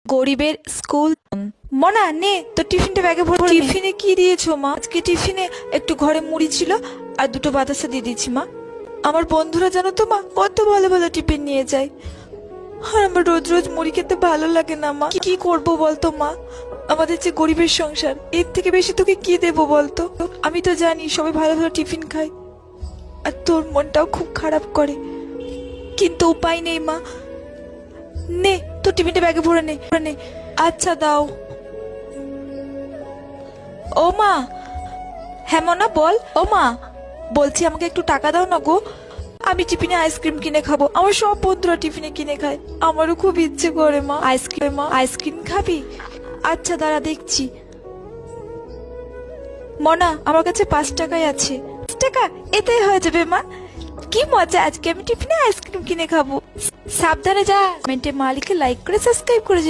গরিবের স্কুল। মনা নে তোর টিফিনটা ব্যাগে ভরে নে। টিফিনে কি দিয়েছো মা? আজকে টিফিনে একটু ঘরে মুড়ি ছিল আর দুটো বাতাসা দিয়ে দিয়েছি মা। আমার বন্ধুরা জানো তো মা, কত ভালো ভালো টিফিন নিয়ে যায়, আর আমার রোজ রোজ মুড়ি খেতে ভালো লাগে না মা। কি করব বলতো মা, আমাদের যে গরিবের সংসার, এর থেকে বেশি তোকে কি দেবো বলতো? আমি তো জানি সবাই ভালো ভালো টিফিন খায়, আর তোর মনটাও খুব খারাপ করে, কিন্তু উপায় নেই মা। নে তোর টিফিনটা ব্যাগে ভরে নে। আচ্ছা দাও। ও মা, হ্যাঁ মনা বল। ও মা, বলছি আমাকে একটু টাকা দাও না গো, আমি টিফিনে আইসক্রিম কিনে খাবো। আমার সব বন্ধুরা টিফিনে কিনে খায়, আমারও খুব ইচ্ছে করে মা। আইসক্রিম খাবি? আচ্ছা দাঁড়া দেখছি। মনা, আমার কাছে 5 টাকাই আছে। 5 টাকা এতেই হয়ে যাবে মা। কি মজা, আজকে আমি টিফিনে আইসক্রিম কিনে খাবো। সাবধানে যা। কমেন্টে মালিককে লাইক করে সাবস্ক্রাইব করে